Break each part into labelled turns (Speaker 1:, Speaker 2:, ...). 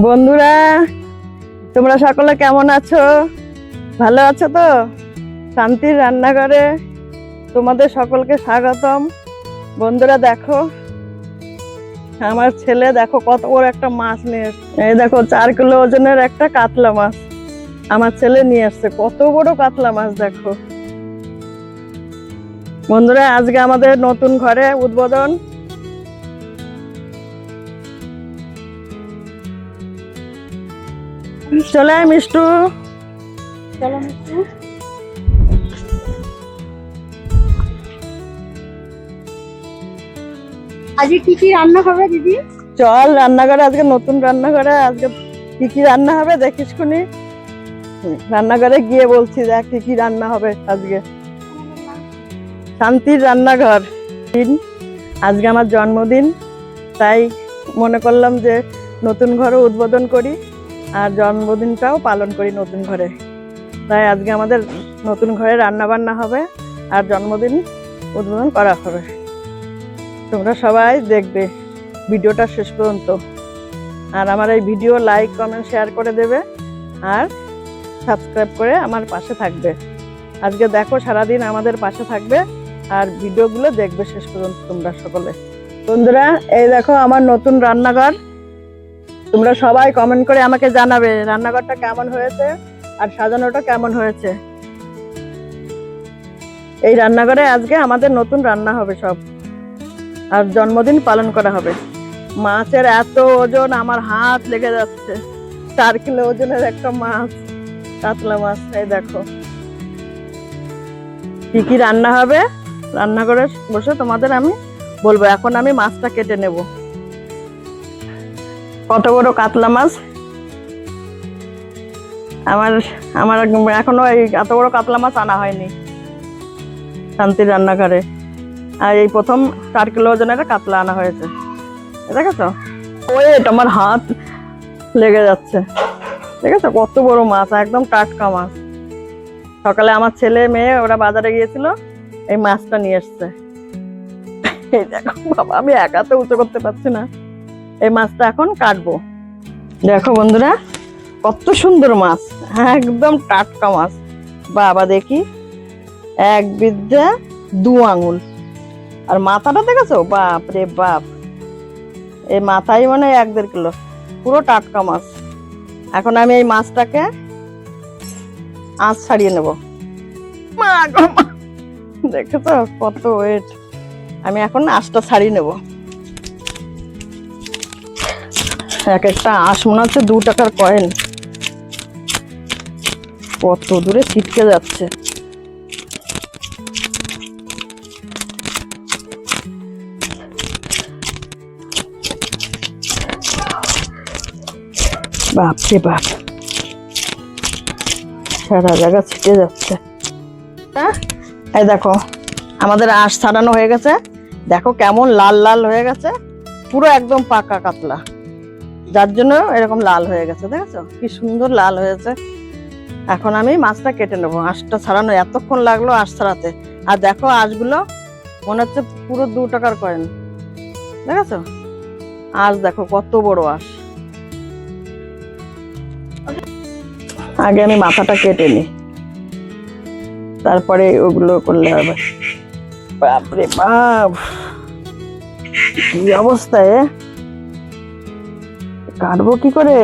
Speaker 1: বন্ধুরা, তোমরা সকলে কেমন আছো? ভালো আছো তো? শান্তির রান্নাঘরে তোমাদের সকলকে স্বাগতম। বন্ধুরা দেখো, আমার ছেলে দেখো কত বড় একটা মাছ নিয়ে এসছে। এই দেখো 4 কিলো ওজনের একটা কাতলা মাছ আমার ছেলে নিয়ে আসছে। কত বড় কাতলা মাছ দেখো বন্ধুরা। আজকে আমাদের নতুন ঘরে উদ্বোধন। চলে আয় মিষ্টু।
Speaker 2: চলো মিষ্টু। আজকে কি কি রান্না হবে দিদি?
Speaker 1: চল রান্নাঘরে, আজকে নতুন রান্নাঘরে আজকে কি কি রান্না হবে দেখিস খুনি। রান্নাঘরে গিয়ে বলছি দেখ কি কি রান্না হবে আজকে। শান্তির রান্নাঘর। আজকে আমার জন্মদিন, তাই মনে করলাম যে নতুন ঘরে উদ্বোধন করি আর জন্মদিনটাও পালন করি নতুন ঘরে। তাই আজকে আমাদের নতুন ঘরে রান্না বান্না হবে আর জন্মদিন উদ্বোধন করা হবে। তোমরা সবাই দেখবে ভিডিওটা শেষ পর্যন্ত, আর আমার এই ভিডিও লাইক কমেন্ট শেয়ার করে দেবে আর সাবস্ক্রাইব করে আমার পাশে থাকবে। আজকে দেখো সারাদিন আমাদের পাশে থাকবে আর ভিডিওগুলো দেখবে শেষ পর্যন্ত তোমরা সকলে। বন্ধুরা এই দেখো আমার নতুন রান্নাঘর। তোমরা সবাই কমেন্ট করে আমাকে জানাবে রান্নাঘরটা কেমন হয়েছে আর সাজানোটা কেমন হয়েছে। এই রান্নাঘরে আজকে আমাদের নতুন রান্না হবে সব, আর জন্মদিন পালন করা হবে। মাছের এত ওজন আমার হাত লেগে যাচ্ছে। 4 কিলো ওজনের একটা মাছ, কাতলা মাছ। এই দেখো কি কি রান্না হবে রান্নাঘরে বসে তোমাদের আমি বলবো। এখন আমি মাছটা কেটে নেব। কত বড় কাতলা মাছ! আমার এখনো এই এত বড় কাতলা মাছ আনা হয়নি শান্তির রান্নাঘরে। আর এই প্রথম 4 কিলো ওজনের কাতলা আনা হয়েছে। দেখেছো ওয়েট আমার হাত লেগে যাচ্ছে। দেখেছো কত বড় মাছ, একদম টাটকা মাছ। সকালে আমার ছেলে মেয়ে ওরা বাজারে গিয়েছিল, এই মাছটা নিয়ে এসছে। এই দেখো বাবা, আমি একাতে উঁচু করতে পারছি না। এই মাছটা এখন কাটবো। দেখো বন্ধুরা কত সুন্দর মাছ, একদম টাটকা মাছ। বাবা দেখি, এক বিদ্ধে 2 আঙুল। আর মাথাটা দেখেছো, বাপ রে বাপ, এই মাথায় মানে 1-1.5 কিলো, পুরো টাটকা মাছ। এখন আমি এই মাছটাকে আঁশ ছাড়িয়ে নেব। দেখেছো কত ওয়েট। আমি এখন আঁশটা ছাড়িয়ে নেব। এক একটা আঁশ মনে হচ্ছে 2 টাকার কয়েন। কত দূরে ছিটকে যাচ্ছে। বাপ রে বাপ, সারা জায়গা ছিটে যাচ্ছে। এই দেখো আমাদের আঁশ ছাড়ানো হয়ে গেছে। দেখো কেমন লাল লাল হয়ে গেছে, পুরো একদম পাকা কাতলা, যার জন্য এরকম লাল হয়ে গেছে। দেখেছো কি সুন্দর লাল হয়েছে। এখন আমি মাছটা কেটে নেবো। আঁশটা ছাড়ানো এতক্ষণ লাগলো আঁশ ছাড়াতে। আর দেখো আঁশগুলো মনে হচ্ছে পুরো 2 টাকার কয়েন। দেখেছো আঁশ দেখো কত বড় আঁশ। আগে আমি মাথাটা কেটে নিই, তারপরে ওগুলো করলে হবে। বাপরে বাপ, কি অবস্থায় কাটবো কি করে?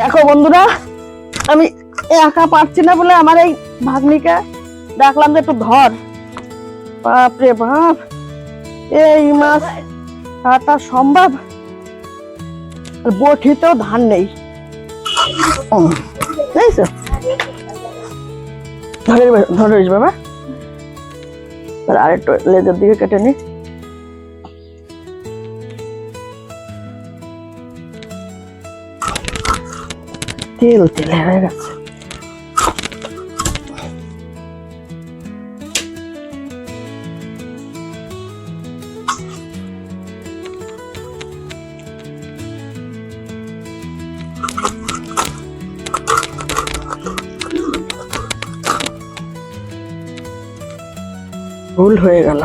Speaker 1: দেখো বন্ধুরা, আমি একা পারছি না বলে আমার এই ভাগ্নিকে ডাকলাম যে একটু ধর। বাপরে বাপ, এই মাছ কাটা সম্ভব? বটিতেও ধান নেই। ধরে বাবা, আরেকটু লেজের দিকে কেটে নি। তেল তেলে হয়ে গেছে। ভুল হয়ে গেল।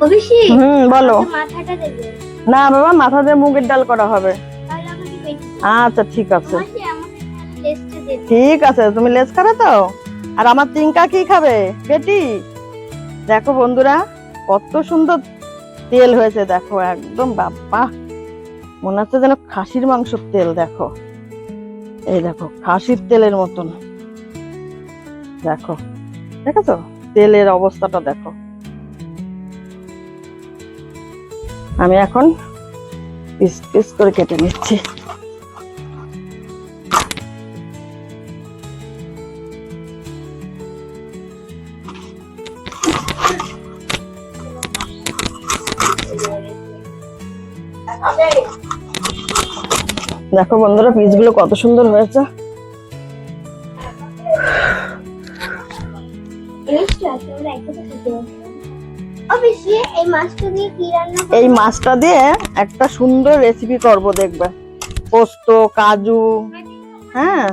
Speaker 2: অভিষেক
Speaker 1: বলো।
Speaker 2: মাথাটা দেবে
Speaker 1: না বাবা, মাথা দিয়ে মুগের ডাল করা হবে।
Speaker 2: তাহলে আমাকে পেটি
Speaker 1: আচ্ছা ঠিক আছে,
Speaker 2: মাসি আমাকে তাহলে লেসটা দেবে।
Speaker 1: ঠিক আছে। তুমি লেস খাবে তো? আর আমার টিঙ্কা কি খাবে? পেটি। দেখো বন্ধুরা, কত সুন্দর তেল হয়েছে দেখো, একদম বাবা মনে হচ্ছে যেন খাসির মাংসের তেল। দেখো, এই দেখো খাসির তেলের মতন। দেখো, দেখেছো তেলের অবস্থাটা? দেখো, আমি এখন পিস পিস করে কেটে নিচ্ছি। দেখো বন্ধুরা, পিসগুলো কত সুন্দর হয়েছে।
Speaker 2: অভিষেক এই মাছটা দিয়ে কি রান্না করবে?
Speaker 1: এই মাছটা দিয়ে একটা সুন্দর রেসিপি করব, দেখবে। পোস্ত, কাজু, হ্যাঁ,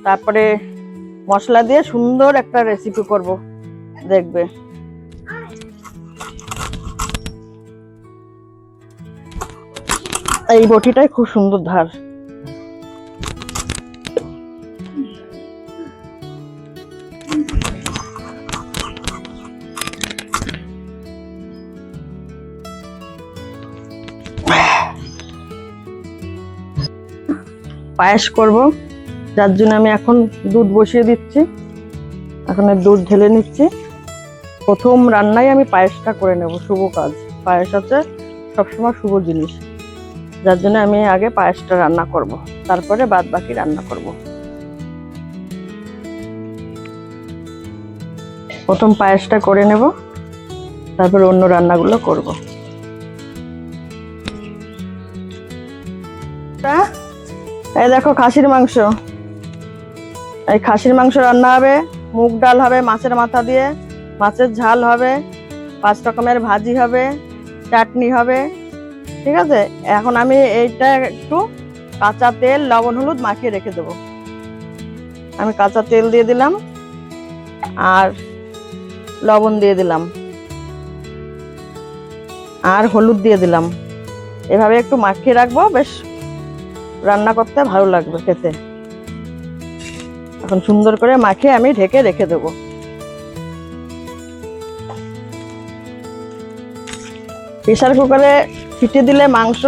Speaker 1: তারপরে মশলা দিয়ে সুন্দর একটা রেসিপি করব, দেখবে। এই বটিটাই খুব সুন্দর ধার। পায়েস করব, যার জন্য আমি এখন দুধ বসিয়ে দিচ্ছি। এখন দুধ ঢেলে নিচ্ছি। প্রথম রান্নায় আমি পায়েসটা করে নেব, শুভ কাজ। পায়েস হচ্ছে সবসময় শুভ জিনিস, যার জন্য আমি আগে পায়েসটা রান্না করব, তারপরে বাদ বাকি রান্না করব। প্রথম পায়েসটা করে নেব, তারপর অন্য রান্নাগুলো করব। এই দেখো খাসির মাংস। এই খাসির মাংস রান্না হবে, মুগ ডাল হবে মাছের মাথা দিয়ে, মাছের ঝাল হবে, 5 রকমের ভাজি হবে, চাটনি হবে, ঠিক আছে। এখন আমি এইটা একটু কাঁচা তেল, লবণ, হলুদ মাখিয়ে রেখে দেবো। আমি কাঁচা তেল দিয়ে দিলাম আর লবণ দিয়ে দিলাম আর হলুদ দিয়ে দিলাম। এভাবে একটু মাখিয়ে রাখবো, বেশ রান্না করতে ভালো লাগবে খেতে। এখন সুন্দর করে মাখিয়ে আমি ঢেকে রেখে দেবো। প্রেসার কুকারে সিটি দিলে মাংস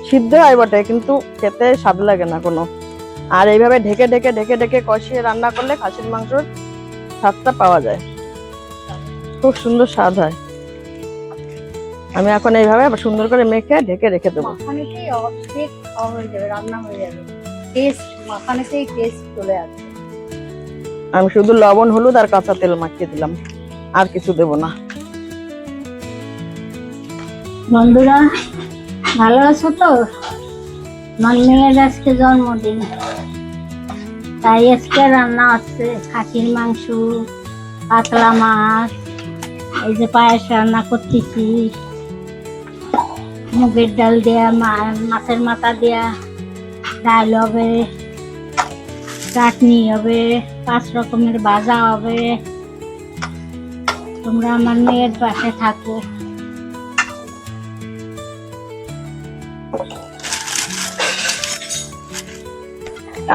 Speaker 1: সিদ্ধ হয় বটে, কিন্তু খেতে স্বাদ লাগে না কোনো। আর এইভাবে ঢেকে ঢেকে ঢেকে ঢেকে কষিয়ে রান্না করলে খাসির মাংসর স্বাদটা পাওয়া যায়, খুব সুন্দর স্বাদ হয়। আমি এখন এইভাবে সুন্দর করে মেখে ঢেকে রেখে দেবো।
Speaker 2: মাখানেতেই অর্ধেক খাওয়া হয়ে যাবে, রান্না হয়ে যাবে। টেস্ট মাখানেতেই টেস্ট চলে আসবে।
Speaker 1: আমি শুধু লবণ, হলুদ আর কাঁচা তেল মাখিয়ে দিলাম, আর কিছু দেব না।
Speaker 2: বন্ধুরা ভালো আছো তো? আমার মেয়ের আজকে জন্মদিন, তাই আজকে রান্না হচ্ছে খাসির মাংস, কাতলা মাছ, এই যে পায়েস রান্না করতেছি, মুগের ডাল দেয়া, মাছের মাথা দেয়া ডাল হবে, চাটনি হবে, 5 রকমের ভাজা হবে। তোমরা আমার মেয়ের পাশে থাকো।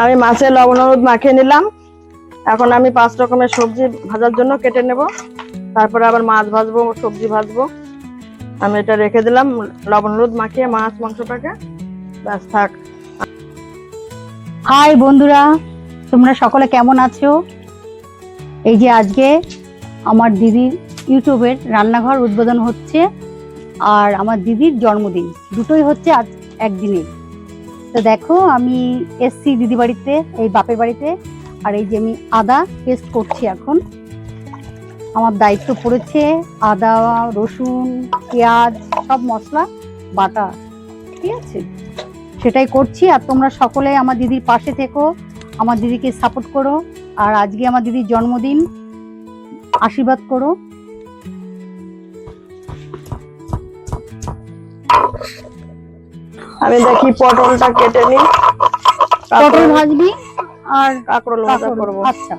Speaker 1: আমি মাছে লবণ হলুদ মাখিয়ে নিলাম। এখন আমি 5 রকমের সবজি ভাজার জন্য কেটে নেব, তারপরে আবার মাছ ভাজবো, সবজি ভাজবো। আমি এটা রেখে দিলাম লবণ হলুদ মাখিয়ে মাছ মাংসটাকে, ব্যাস থাক।
Speaker 3: হাই বন্ধুরা, তোমরা সকলে কেমন আছো? এই যে আজকে আমার দিদির ইউটিউবের রান্নাঘর উদ্বোধন হচ্ছে, আর আমার দিদির জন্মদিন, দুটোই হচ্ছে আজ একদিনে। তো দেখো আমি এসছি দিদি বাড়িতে, এই বাপের বাড়িতে। আর এই যে আমি আদা পেস্ট করছি এখন। আমার দায়িত্ব পড়েছে আদা, রসুন, পেঁয়াজ সব মশলা বাটা, ঠিক আছে। সেটাই করছি। আর তোমরা সকলে আমার দিদির পাশে থেকো, আমার দিদিকে সাপোর্ট করো। আর আজকে আমার দিদির জন্মদিন, আশীর্বাদ করো।
Speaker 1: আমি দেখি পটলটা কেটে নি,
Speaker 3: পটল ভাজবি আর
Speaker 1: কাঁকরোল ভাজা
Speaker 3: কাঁকরোল।
Speaker 1: করবো।
Speaker 3: আচ্ছা,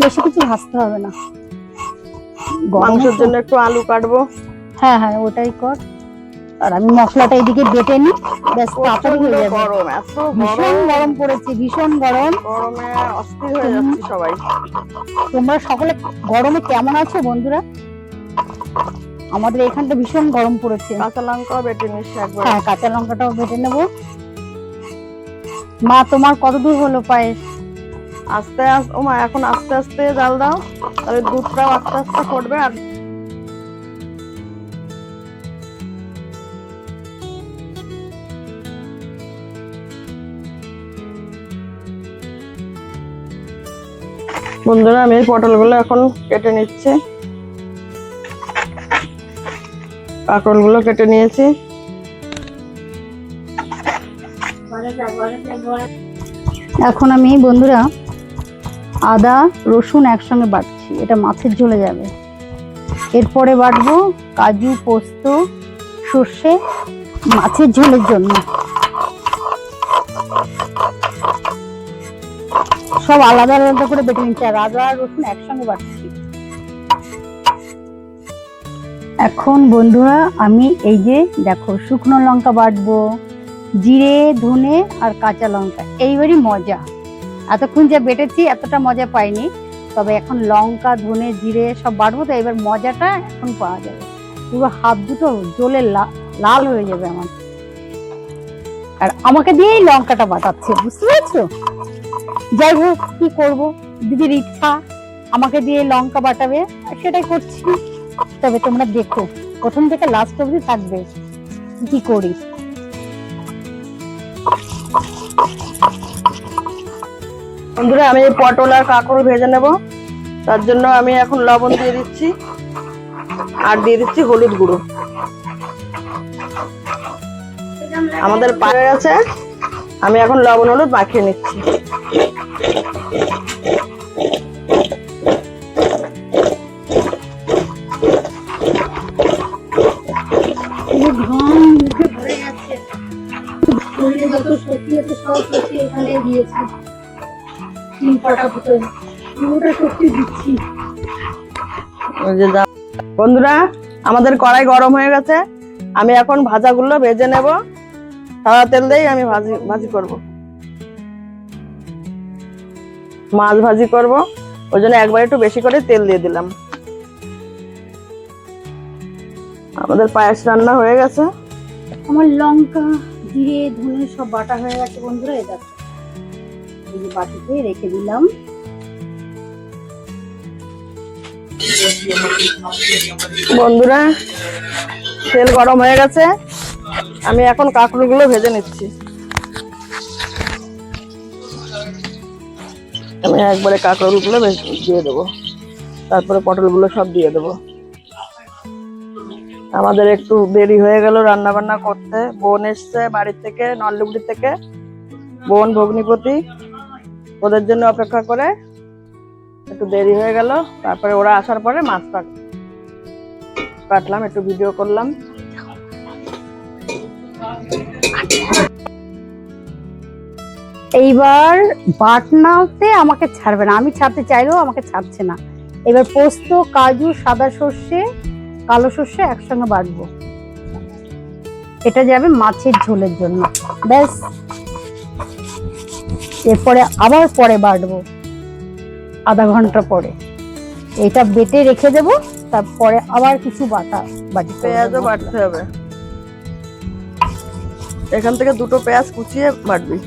Speaker 3: বেশি কিছু ভাজতে হবে না।
Speaker 1: মাংসের জন্য একটু আলু কাটবো।
Speaker 3: হ্যাঁ হ্যাঁ, ওটাই কর। আর আমি মশলাটা এদিকে বেটে নি, ব্যাস তাড়াতাড়ি হয়ে যাবে।
Speaker 1: গরম, এত
Speaker 3: ভীষণ গরম পড়েছে, ভীষণ গরম।
Speaker 1: গরমে অস্থির হয়ে যাচ্ছি সবাই।
Speaker 3: তোমরা সকলে গরমে কেমন আছো বন্ধুরা? আমাদের এখানটা ভীষণ গরম পড়েছে।
Speaker 1: কাঁচা লঙ্কা বেটে নিস একবার।
Speaker 3: হ্যাঁ, কাঁচা লঙ্কাটাও বেটে নেব। মা, তোমার কত দূর হলো পায়েস?
Speaker 1: আস্তে আস্তে, ও মা এখন আস্তে আস্তে জাল দাও, তাহলে দুধটাও আস্তে আস্তে ফুটবে। আর বন্ধুরা, আমি এই পটলগুলো এখন কেটে নিচ্ছি, কাঁকরোলগুলো কেটে নিয়েছি।
Speaker 3: এখন আমি বন্ধুরা আদা রসুন একসঙ্গে বাটছি, এটা মাছের ঝোলে যাবে। এরপরে বাটবো কাজু, পোস্ত, সর্ষে মাছের ঝোলের জন্য। সব আলাদা আলাদা করে বেটে নিচ্ছি, আর আদা আর রসুন একসঙ্গে বাটছি। এখন বন্ধুরা আমি এই যে দেখো শুকনো লঙ্কা বাটবো, জিরে, ধনে আর কাঁচা লঙ্কা। এইবারই মজা, এতক্ষণ যা বেটেছি এতটা মজা পাইনি, তবে এখন লঙ্কা, ধনে, জিরে সব বাটবো, তো এবার মজাটা এখন পাওয়া যাবে। পুরো হাত দুটো জ্বলে লাল হয়ে যাবে আমার। আর আমাকে দিয়েই লঙ্কাটা বাটাচ্ছে, বুঝতে পারছো? যাই হোক, কি করবো, দিদির ইচ্ছা আমাকে দিয়ে লঙ্কা বাটাবে, আর সেটাই করছি। তবে তোমরা দেখো, প্রথম থেকে লাস্ট অবধি থাকবে কি করি।
Speaker 1: বন্ধুরা, আমি এই পটল আর কাঁকরোল ভেজে নেব, তার জন্য আমি এখন লবণ দিয়ে দিচ্ছি আর দিয়ে দিচ্ছি হলুদ গুঁড়ো। আমাদের পায়ে আছে, আমি এখন লবণ হলুদ মাখিয়ে নিচ্ছি।
Speaker 2: ঘাম মুখে ভরে যাচ্ছে, শরীরে যত শক্তি আছে সব শক্তি এখানে দিয়েছি। তিন পাটা ফুটে পুরোটা শক্তি দিচ্ছি।
Speaker 1: বন্ধুরা, আমাদের কড়াই গরম হয়ে গেছে, আমি এখন ভাজাগুলো ভেজে নেব। সাদা তেল দিয়ে আমি ভাজি করব, মাছ ভাজি করব, ওই জন্য একবার একটু বেশি করে তেল দিয়ে দিলাম। আমাদের পায়েস রান্না হয়ে গেছে।
Speaker 3: আমার লঙ্কা, জিরে, ধনে সব বাটা হয়ে গেছে বন্ধুরা। এটা এই যে বাটিতে রেখে দিলাম।
Speaker 1: বন্ধুরা, তেল গরম হয়ে গেছে, আমি এখন কাঁকরোলগুলো ভেজে নিচ্ছি। আমি একবারে কাঁকরোলগুলো দিয়ে দেবো, তারপরে পটলগুলো সব দিয়ে দেবো। আমাদের একটু দেরি হয়ে গেল রান্না বান্না করতে। বোন এসছে বাড়ি থেকে, নলডুবরি থেকে, বোন ভগ্নিপতি, ওদের জন্য অপেক্ষা করে একটু দেরি হয়ে গেল। তারপরে ওরা আসার পরে মাছটা কাটলাম, একটু ভিডিও করলাম।
Speaker 3: এইবার বাটনাতে আমাকে ছাড়বে না, আমি ছাড়তে চাইলেও আমাকে ছাড়ছে না। এবার পোস্ত, কাজু, সাদা সর্ষে, কালো সর্ষে একসঙ্গে বাটবো। এটা যাবে মাছের ঝোলের জন্য, ব্যাস। এরপরে আবার পরে বাটবো, আধা ঘন্টা পরে এটা বেটে রেখে দেব। তারপরে আবার কিছু বাটি
Speaker 1: পেঁয়াজও বাটতে হবে, এখান থেকে দুটো পেঁয়াজ কুচিয়ে বাটবি।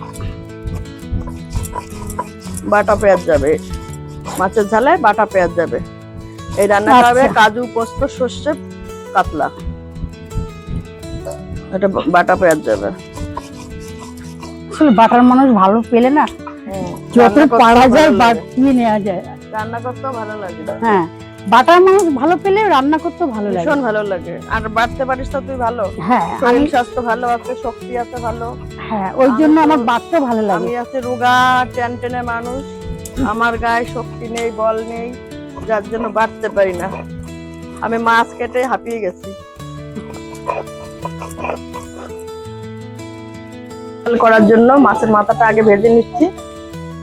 Speaker 1: বাটা পেঁয়াজ যাবে মাছের ঝালে, বাটা পেঁয়াজ যাবে। এই রান্নাটা হবে কাজু, পোস্ত, সর্ষে, কাতলা, এটা বাটা পেঁয়াজ যাবে।
Speaker 3: বাটার মানুষ ভালো পেলে না, যত পারা যায় বাটিয়ে নেওয়া যায়,
Speaker 1: রান্না করতেও ভালো লাগে।
Speaker 3: হ্যাঁ। বাটার মাছ ভালো পেলে রান্না করতে ভালো লাগে।
Speaker 1: ভীষণ ভালো লাগে। আর বাড়তে পারিস তো তুই ভালো,
Speaker 3: হ্যাঁ আমি
Speaker 1: শরীর স্বাস্থ্য ভালো আছে, শক্তি আছে ভালো।
Speaker 3: হ্যাঁ ওই জন্য
Speaker 1: আমি তো-
Speaker 3: আমার বাড়তে ভালো লাগে।
Speaker 1: আমি আছি রোগা টেনটেনে মানুষ, আমার গায়ে শক্তি নেই, বল নেই, যার জন্য বাড়তে পারি না। আমি মাছ কেটে হাঁপিয়ে গেছি। করার জন্য মাছের মাথাটা আগে ভেজে নিচ্ছি,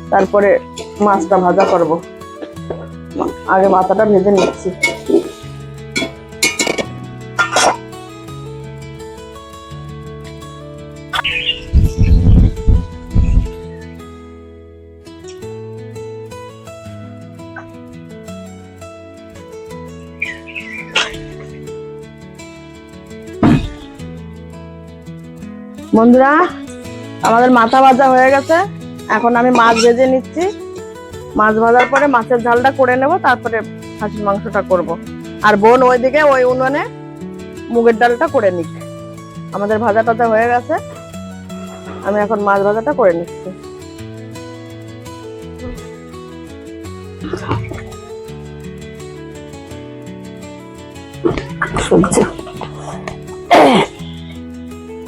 Speaker 1: তারপরে মাছটা ভাজা করব। আগে মাথাটা ভেজে নিচ্ছি। বন্ধুরা, আমাদের মাথা ভাজা হয়ে গেছে, এখন আমি মাছ ভেজে নিচ্ছি। মাছ ভাজার পরে মাছের ঝালটা করে নেব, তারপরে খাসির মাংসটা করব। আর বোন ওইদিকে ওই উনুনে মুগের ডালটা করে নিক। আমাদের ভাজা টাজা হয়ে গেছে, আমি এখন মাছ ভাজাটা করে নিচ্ছি।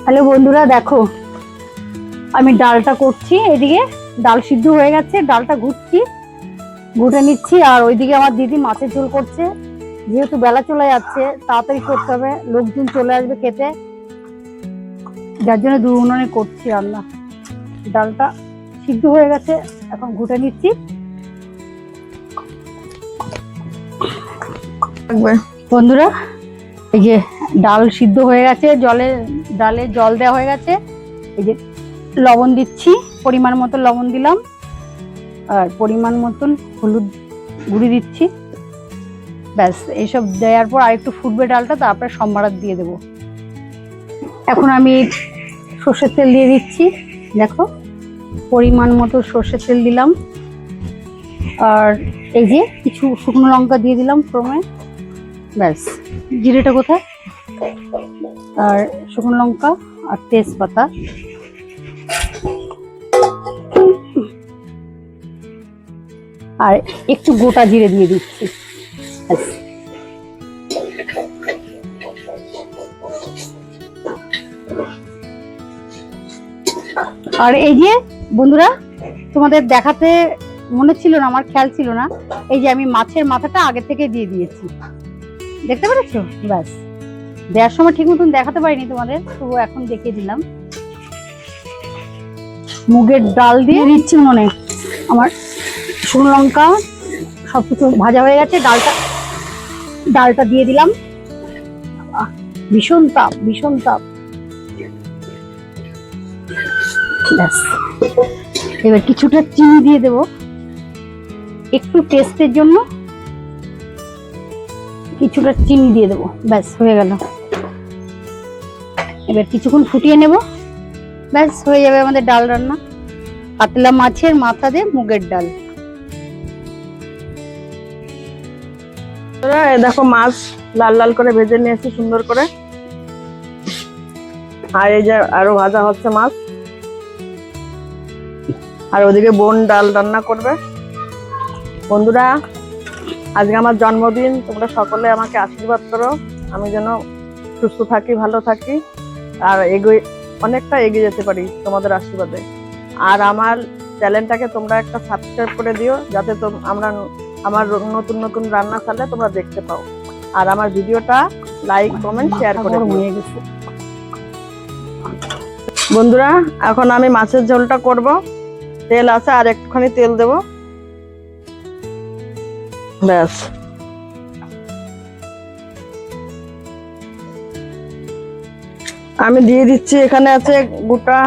Speaker 3: হ্যালো বন্ধুরা, দেখো আমি ডালটা করছি। এদিকে ডাল সিদ্ধ হয়ে গেছে, ডালটা ঘুটে নিচ্ছি। আর ওইদিকে আমার দিদি মাছের ঝোল করছে। যেহেতু বেলা চলে যাচ্ছে, তাড়াতাড়ি করতে হবে, লোকজন চলে আসবে খেতে, যার জন্য দু উনুনে করছি রান্না। ডালটা সিদ্ধ হয়ে গেছে, এখন ঘুটে নিচ্ছি। বন্ধুরা, এই যে ডাল সিদ্ধ হয়ে গেছে, ডালে জল দেওয়া হয়ে গেছে। এই যে লবণ দিচ্ছি, পরিমাণ মতো লবণ দিলাম, আর পরিমাণ মতন হলুদ গুঁড়ি দিচ্ছি। ব্যাস, এইসব দেওয়ার পর আরেকটু ফুটবে ডালটা, তারপরে সম্বারাত দিয়ে দেবো। এখন আমি সর্ষের তেল দিয়ে দিচ্ছি। দেখো, পরিমাণ মতো সর্ষের তেল দিলাম, আর এই যে কিছু শুকনো লঙ্কা দিয়ে দিলাম ফোড়নে। ব্যাস, জিরেটা কোথায়, আর শুকনো লঙ্কা আর তেজপাতা। আর একটু গোটা জিরে দিয়ে দিচ্ছি। ব্যাস। আর এই যে বন্ধুরা, তোমাদের দেখাতে মনে ছিল না, আমার খেয়াল ছিল না, এই যে আমি মাছের মাথাটা আগে থেকে দিয়ে দিয়েছি, দেখতে পেরেছো? ব্যাস, দেওয়ার সময় ঠিক মতন দেখাতে পারিনি তোমাদের, তো এখন দেখিয়ে দিলাম। মুগের ডাল দিয়ে দিচ্ছি মনে, আমার শুকনো লঙ্কা সবকিছু ভাজা হয়ে গেছে। ডালটা দিয়ে দিলাম। ভীষণ তাপ, ভীষণ তাপ। ব্যাস, এবার কিছুটা চিনি দিয়ে দেব একটু টেস্টের জন্য, কিছুটা চিনি দিয়ে দেবো। ব্যাস, হয়ে গেল। এবার কিছুক্ষণ ফুটিয়ে নেব, ব্যাস হয়ে যাবে আমাদের ডাল রান্না। কাতলা মাছের মাথা দিয়ে মুগের ডাল।
Speaker 1: দেখো, মাছ লাল লাল করে ভেজে নিয়েছি সুন্দর করে। আর এই যে আরো ভাজা হচ্ছে মাছ। আর ওদিকে বোন ডাল রান্না করবে। বন্ধুরা, আজকে আমার জন্মদিন, তোমরা সকলে আমাকে আশীর্বাদ করো, আমি যেন সুস্থ থাকি, ভালো থাকি, আর অনেকটা এগিয়ে যেতে পারি তোমাদের আশীর্বাদে। আর আমার চ্যানেলটাকে তোমরা একটা সাবস্ক্রাইব করে দিও, যাতে আমার নতুন নতুন রান্না চালে তোমরা দেখতে পাও। আর আমার ভিডিওটা লাইক, কমেন্ট, শেয়ার করে দিও। বন্ধুরা, এখন আমি মাছের ঝোলটা করব। তেল আছে, আর একটুখানি তেল দেব। ব্যাস, আমি দিয়ে দিচ্ছি, এখানে আছে গোটা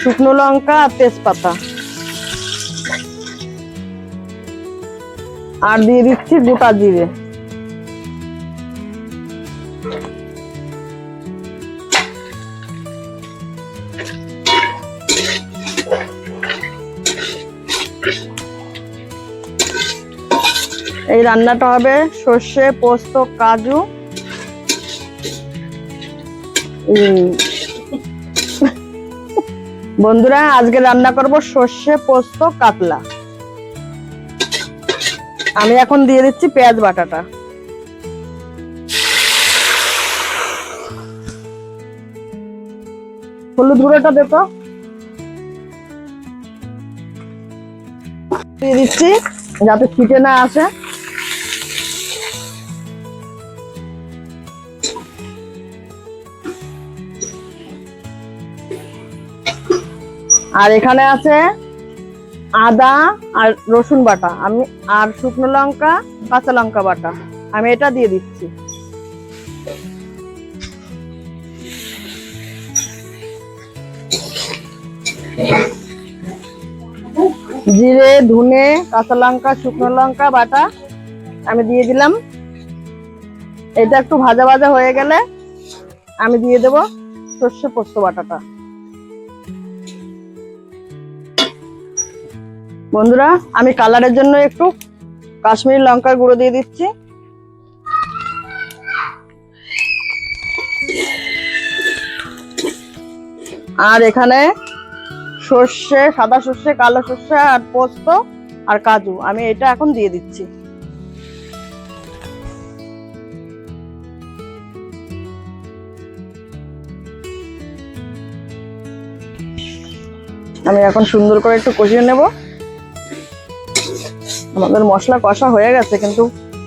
Speaker 1: শুকনো লঙ্কা আর তেজপাতা, আর দিয়ে দিচ্ছি গোটা জিরে। এই রান্নাটা হবে সর্ষে, পোস্ত, কাজু, বন্ধুরা আজকে রান্না করব সর্ষে, পোস্ত, কাতলা। আমি এখন দিয়ে দিচ্ছি পেঁয়াজ বাটাটা। হলুদ গুঁড়োটা দে তো, দিয়ে দিচ্ছি যাতে ছিটে না আসে। আর এখানে আছে আদা আর রসুন বাটা, আমি আর শুকনো লঙ্কা কাঁচা লঙ্কা বাটা, আমি এটা দিয়ে দিচ্ছি। জিরে, ধনে, কাঁচা লঙ্কা, শুকনো লঙ্কা বাটা আমি দিয়ে দিলাম। এটা একটু ভাজা ভাজা হয়ে গেলে আমি দিয়ে দেব সর্ষে পোস্ত বাটাটা। বন্ধুরা, আমি কালারের জন্য একটু কাশ্মীরি লঙ্কার গুঁড়ো দিয়ে দিচ্ছি। আর এখানে সর্ষে, সাদা সর্ষে, কালো সর্ষে আর পোস্ত আর কাজু আমি এটা এখন দিয়ে দিচ্ছি। আমি এখন সুন্দর করে একটু কষিয়ে নেব। আমাদের মশলা কষা হয়ে গেছে, কিন্তু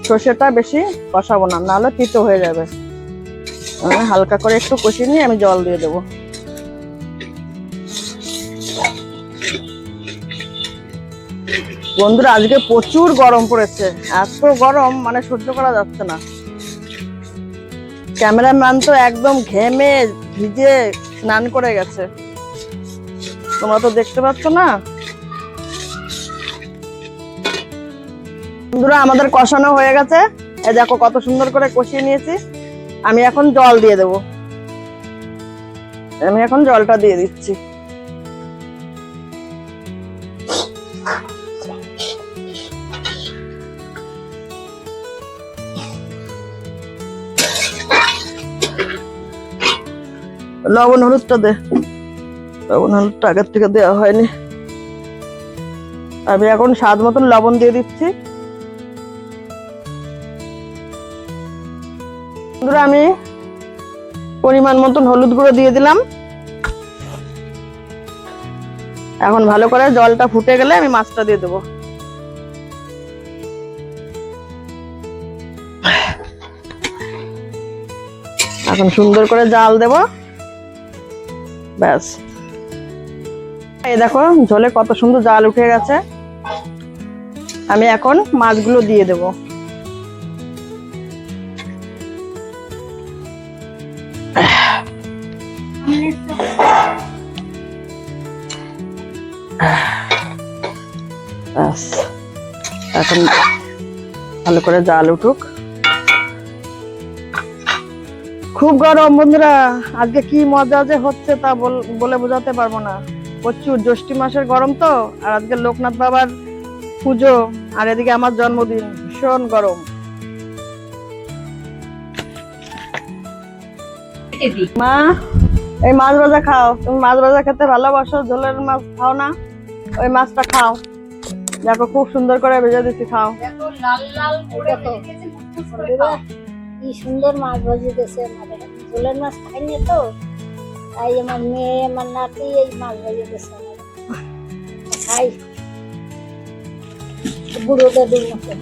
Speaker 1: সর্ষেটা বেশি কষাবো না, নাহলে তিতো হয়ে যাবে। আমি হালকা করে একটু কষিয়ে নিয়ে আমি জল দিয়ে দেবো। বন্ধুরা, আজকে প্রচুর গরম পড়েছে, এত গরম মানে সহ্য করা যাচ্ছে না। ক্যামেরাম্যান তো একদম ঘেমে ভিজে স্নান করে গেছে, তোমরা তো দেখতে পাচ্ছ না। বন্ধুরা, আমাদের কষানো হয়ে গেছে, এই দেখো কত সুন্দর করে কষিয়ে নিয়েছি। আমি এখন জল দিয়ে দেবো। আমি এখন জলটা দিয়ে দিচ্ছি। লবণ হলুদটা দে, লবণ হলুদটা আগের থেকে দেওয়া হয়নি। আমি এখন স্বাদ মতন লবণ দিয়ে দিচ্ছি। বন্ধুরা, আমি পরিমাণ মতন হলুদ গুঁড়ো দিয়ে দিলাম। এখন ভালো করে জলটা ফুটে গেলে আমি মাছটা দিয়ে দেবো। এখন সুন্দর করে জাল দেব, ব্যাস। এই দেখো ঝোলে কত সুন্দর জাল উঠে গেছে। আমি এখন মাছগুলো দিয়ে দেব। ব্যাস, এখন ভালো করে জাল উঠুক। খুব গরম বন্ধুরা, আজকে কি মজা যে হচ্ছে তা বলে বোঝাতে পারবো না। প্রচুর জ্যৈষ্ঠ মাসের গরম তো, আর আজকে লোকনাথ বাবার পুজো, আর এদিকে আমার জন্মদিন, ভীষণ গরম। মা, এই মাছ ভাজা খাও, তুমি মাছ ভাজা খেতে ভালোবাসো, ঝোলের মাছ খাও না? ওই মাছটা খাও, দেখো খুব সুন্দর করে ভেজে দিচ্ছি, খাও।
Speaker 2: দেখো লাল লাল করে ভেজেছে, কি সুন্দর মাছ ভাজি দিয়েছে। ঝোলের মাছ খাইনি তো, তাই আমার মেয়ে আমার নাতি এই মাছ ভাজি দিয়েছে। খাই বুড়ো দাদুর মতো।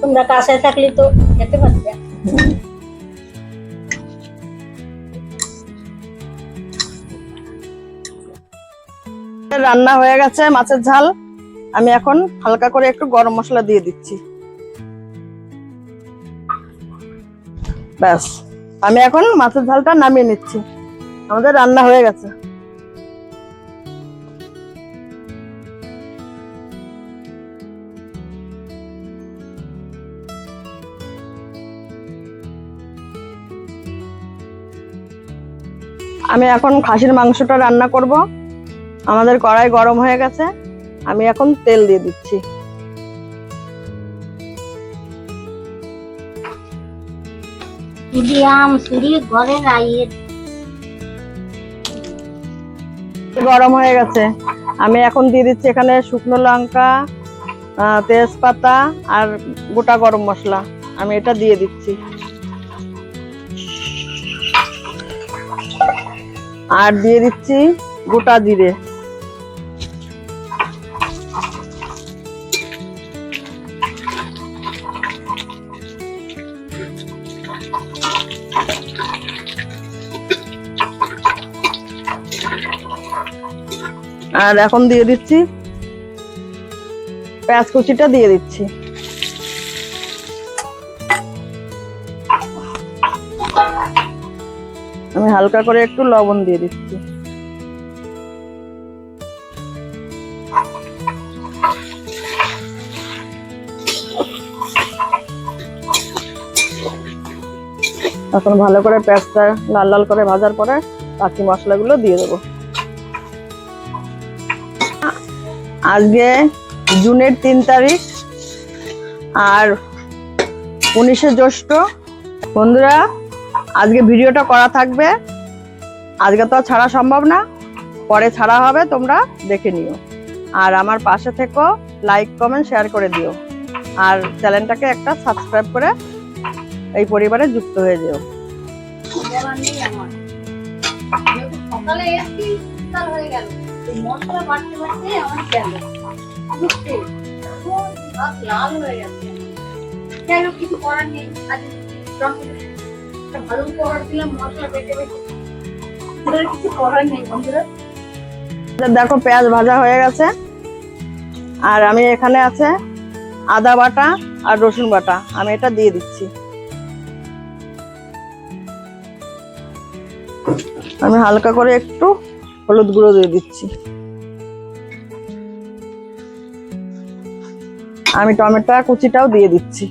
Speaker 2: তোমরা কাছে থাকলে তো খেতে পারবে।
Speaker 1: রান্না হয়ে গেছে মাছের ঝাল। আমি এখন হালকা করে একটু গরম মশলা দিয়ে দিচ্ছি, ব্যাস। আমি এখন মাছের ঝালটা নামিয়ে নিচ্ছি, আমাদের রান্না হয়ে গেছে। আমি এখন খাসির মাংসটা রান্না করব। আমাদের কড়াই গরম হয়ে গেছে, আমি এখন তেল দিয়ে দিচ্ছি।
Speaker 2: চুড়ি আম চুড়ি ঘরের আইয়ের
Speaker 1: গরম হয়ে গেছে। আমি এখন দিয়ে দিচ্ছি এখানে শুকনো লঙ্কা, তেজপাতা আর গোটা গরম মশলা। আমি এটা দিয়ে দিচ্ছি, আর দিয়ে দিচ্ছি গোটা জিরে। আর এখন দিয়ে দিচ্ছি পেঁয়াজ কুচিটা দিয়ে দিচ্ছি। আমি হালকা করে একটু লবণ দিয়ে দিচ্ছি। এখন ভালো করে পেঁয়াজটা লাল লাল করে ভাজার পরে বাকি মশলাগুলো দিয়ে দেবো। আজকে জুনের 3 তারিখ আর 19শে জ্যৈষ্ঠ। বন্ধুরা, আজকে ভিডিওটা করা থাকবে, আজকে তো ছাড়া সম্ভব না, পরে ছাড়া হবে, তোমরা দেখে নিও। আর আমার পাশে থেকো, লাইক কমেন্ট শেয়ার করে দিও, আর চ্যানেলটাকে একটা সাবস্ক্রাইব করে এই পরিবারে যুক্ত হয়ে যেও।
Speaker 2: সকালে এসছি বিকাল হয়ে গেল, মশলা বাড়তে বাড়তে আমার গেল ভাত লাল হয়ে গেছে। যাই হোক, কিছু করার নেই, আজ ভালো উপহার দিলাম মশলা বেটে বেটে, কিছু করার নেই বন্ধুরা।
Speaker 1: দেখো পেঁয়াজ ভাজা হয়ে গেছে, আর আমি এখানে আছে আদা বাটা আর রসুন বাটা, আমি এটা দিয়ে দিচ্ছি। আমি হালকা করে একটু হলুদ গুঁড়ো দিয়ে দিচ্ছি। আমি টমেটো কুচিটাও দিয়ে দিচ্ছি।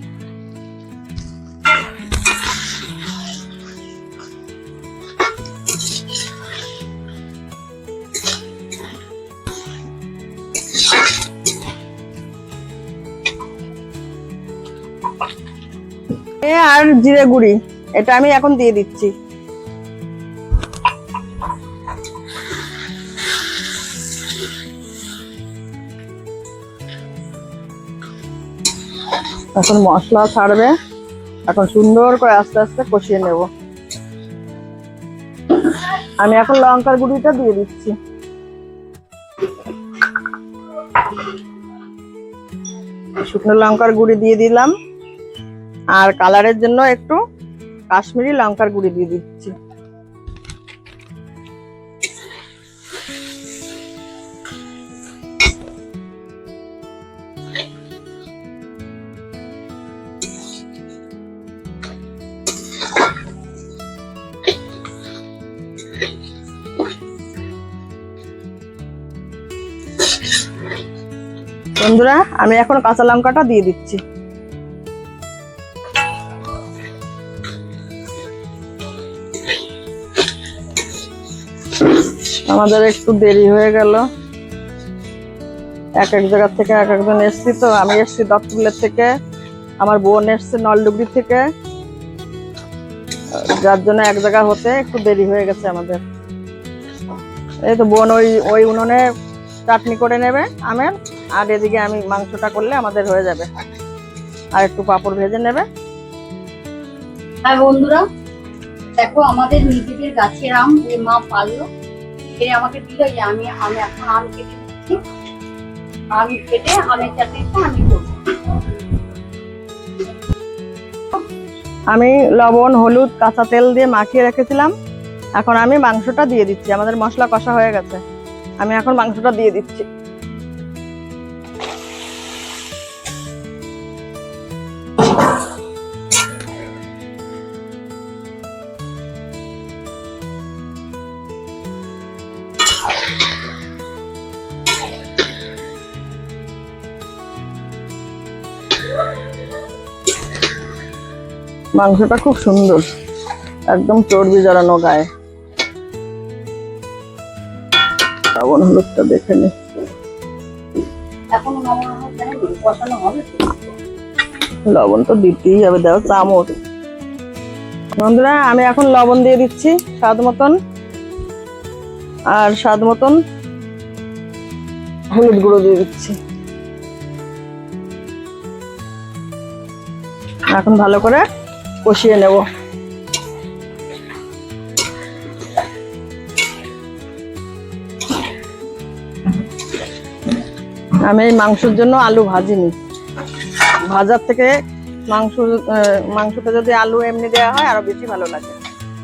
Speaker 1: আর জিরে গুঁড়ি, এটা আমি এখন দিয়ে দিচ্ছি। এখন মশলা ছাড়বে, এখন সুন্দর করে আস্তে আস্তে কষিয়ে নেব। আমি এখন লঙ্কার গুঁড়িটা দিয়ে দিচ্ছি। শুকনো লঙ্কার গুঁড়ি দিয়ে দিলাম, আর কালারের জন্য একটু কাশ্মীরি লঙ্কার গুঁড়ি দিয়ে দিচ্ছি। বন্ধুরা, আমি এখন কাঁচা লঙ্কাটা দিয়ে দিচ্ছি। আমাদের একটু দেরি হয়ে গেল, এক এক জায়গা থেকে এক একজন এসছি। তো আমি এসছি দত্তপুরের থেকে, আমার বোন এসছে নলডুবরি থেকে, যার জন্য এক জায়গা হতে একটু দেরি হয়ে গেছে আমাদের। এই তো বোন ওই উনুনে চাটনি করে নেবে আমের, আর এদিকে আমি মাংসটা করলে আমাদের হয়ে যাবে, আর একটু পাঁপড় ভেজে নেবে।
Speaker 3: হ্যাঁ বন্ধুরা, দেখো আমাদের নিজেদের গাছের আম যে মা পারলো, এনে আমাকে দিল। যে আমি এখন আম কেটে দিচ্ছি, আম কেটে আমের চাটনিটা আমি করবো।
Speaker 1: আমি লবণ হলুদ কাঁচা তেল দিয়ে মাখিয়ে রেখেছিলাম, এখন আমি মাংসটা দিয়ে দিচ্ছি। আমাদের মশলা কষা হয়ে গেছে, আমি এখন মাংসটা দিয়ে দিচ্ছি। মাংসটা খুব সুন্দর, একদম চর্বি জড়ানো গায়ে। লবণ হলুদটা দেখে নি,
Speaker 3: এখন কষানো হবে।
Speaker 1: লবণ তো দিতেই হবে, দেখো চামচ বন্ধুরা আমি এখন লবণ দিয়ে দিচ্ছি স্বাদ মতন, আর স্বাদ মতন হলুদ গুঁড়ো দিয়ে দিচ্ছি। এখন ভালো করে কষিয়ে নেব। আমি এই মাংসের জন্য আলু ভাজিনি, ভাজার থেকে মাংসটা যদি আলু এমনি দেওয়া হয় আরো বেশি ভালো লাগে।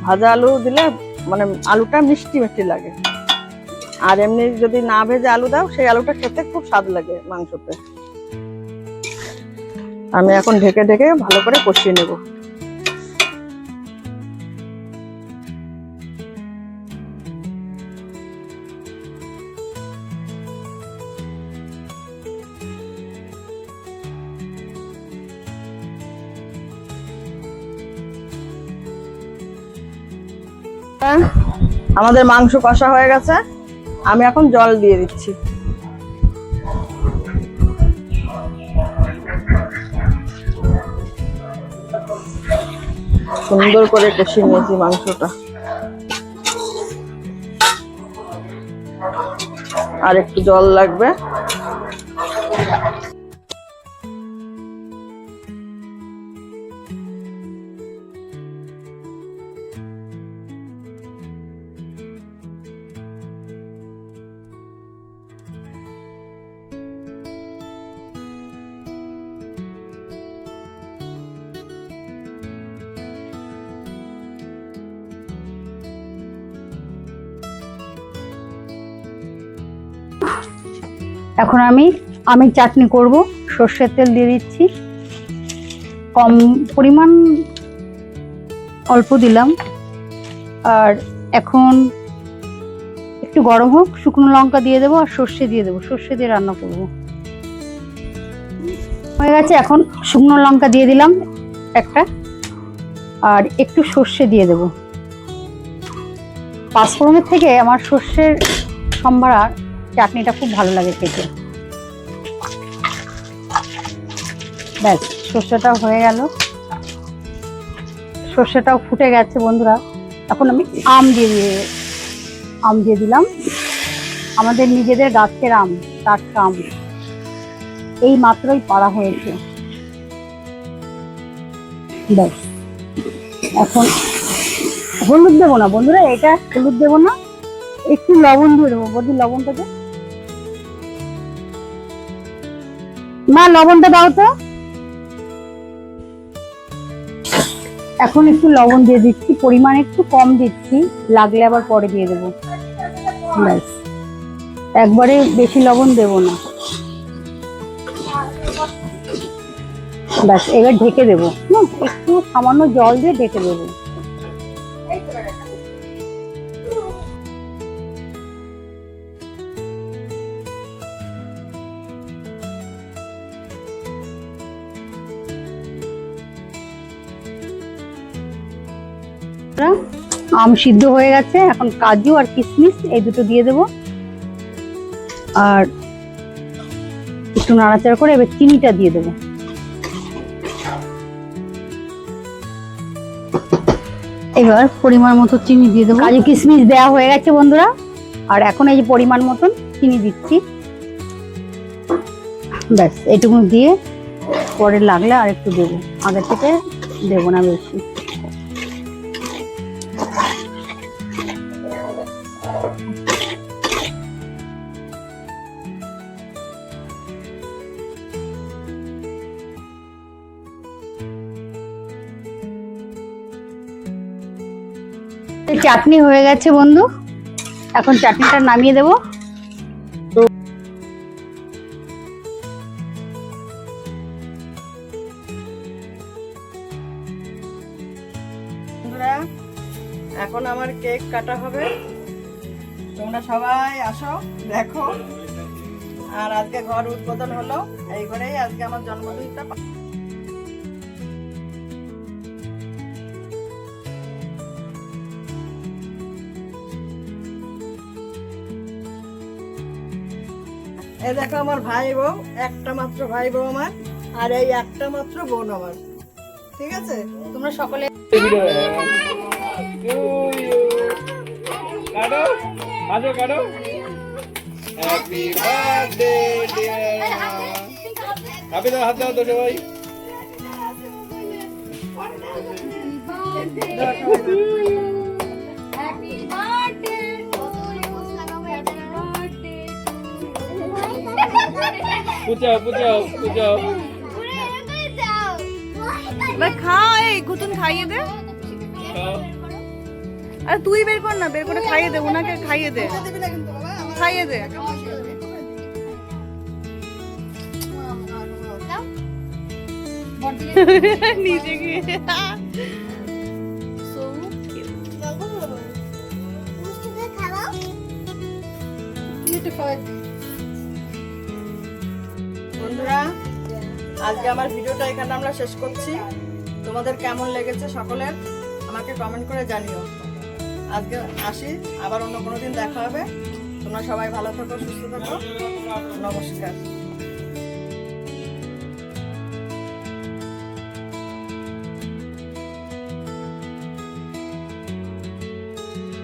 Speaker 1: ভাজা আলু দিলে মানে আলুটা মিষ্টি মিষ্টি লাগে, আর এমনি যদি না ভেজে আলু দাও সেই আলুটা খেতে খুব স্বাদ লাগে মাংসতে। আমি এখন ঢেকে ঢেকে ভালো করে কষিয়ে নেব। আমাদের মাংস কষা হয়ে গেছে, আমি এখন জল দিয়ে দিচ্ছি। সুন্দর করে কষিয়ে নিয়েছি মাংসটা, আর একটু জল লাগবে।
Speaker 3: এখন আমি আমের চাটনি করব। সর্ষের তেল দিয়ে দিচ্ছি, কম পরিমাণ, অল্প দিলাম। আর এখন একটু গরম হোক, শুকনো লঙ্কা দিয়ে দেবো আর সর্ষে দিয়ে দেবো, সর্ষে দিয়ে রান্না করব। হয়ে গেছে, এখন শুকনো লঙ্কা দিয়ে দিলাম একটা, আর একটু সর্ষে দিয়ে দেবো। পাঁচফোড়নের থেকে আমার সর্ষের সম্ভারা চাটনিটা খুব ভালো লাগে খেতে। ব্যাস, সর্ষেটাও হয়ে গেল, সর্ষেটাও ফুটে গেছে বন্ধুরা। এখন আমি আম দিয়ে দিলাম, আমাদের নিজেদের গাছের আম, টাটকা আম, এই মাত্রই পাড়া হয়েছে। ব্যাস, এখন হলুদ দেবো না বন্ধুরা, এটা হলুদ দেবো না, একটু লবণ দিয়ে দেবো। বদি লবণটাকে, মা লবণটা দাও তো। এখন একটু লবণ দিয়ে দিচ্ছি, পরিমাণ একটু কম দিচ্ছি, লাগলে আবার পরে দিয়ে দেবো। ব্যাস, একবারে বেশি লবণ দেবো না। ব্যাস, এবার ঢেকে দেবো, একটু সামান্য জল দিয়ে ঢেকে দেবো। আম সিদ্ধ হয়ে গেছে, এখন কাজু আর কিশমিশ এই দুটো দিয়ে দেবো, আর একটু নাড়াচাড়া করে এবার চিনিটা দিয়ে দেবো। এবার পরিমাণ মতো চিনি দিয়ে দেবো। কাজু কিশমিশ দেওয়া হয়ে গেছে বন্ধুরা, আর এখন এই যে পরিমাণ মতন চিনি দিচ্ছি। ব্যাস, এইটুকু দিয়ে পরে লাগলে আর একটু দেবো, আগে থেকে দেবো না বেশি। চাটনি হয়ে গেছে বন্ধু, এখন চাটনিটা নামিয়ে দেবো।
Speaker 1: এখন আমার কেক কাটা হবে, তোমরা সবাই আসো দেখো। আর আজকে ঘর উদ্বোধন হলো, এই ঘরেই আজকে আমার জন্মদিনটা। এই দেখো আমার ভাই বউ, একটা মাত্র ভাই বউ আমার, আর এই একটা মাত্র বোন আমার। ঠিক আছে?
Speaker 3: তোমরা সকলে
Speaker 4: কাটো কাটো কাটো হ্যাপি বার্থডে ডিয়ার হ্যাপি দাও হাত দাও তো সবাই পুচাও পুচাও পুচাও
Speaker 1: খা, এই গুতুন খাইয়ে দে। আরে তুই বের কর না, বের করে খাইয়ে দে, ওনাকে খাইয়ে দে, খাইয়ে দে। নিজে গিয়ে বন্ধুরা, আজকে আমার ভিডিওটা এখানে আমরা শেষ করছি। তোমাদের কেমন লেগেছে সকলের আমাকে কমেন্ট করে জানিও। আজকে আসি, আবার অন্য কোনো দিন দেখা হবে। তোমরা সবাই ভালো থাকো, সুস্থ থাকো। নমস্কার।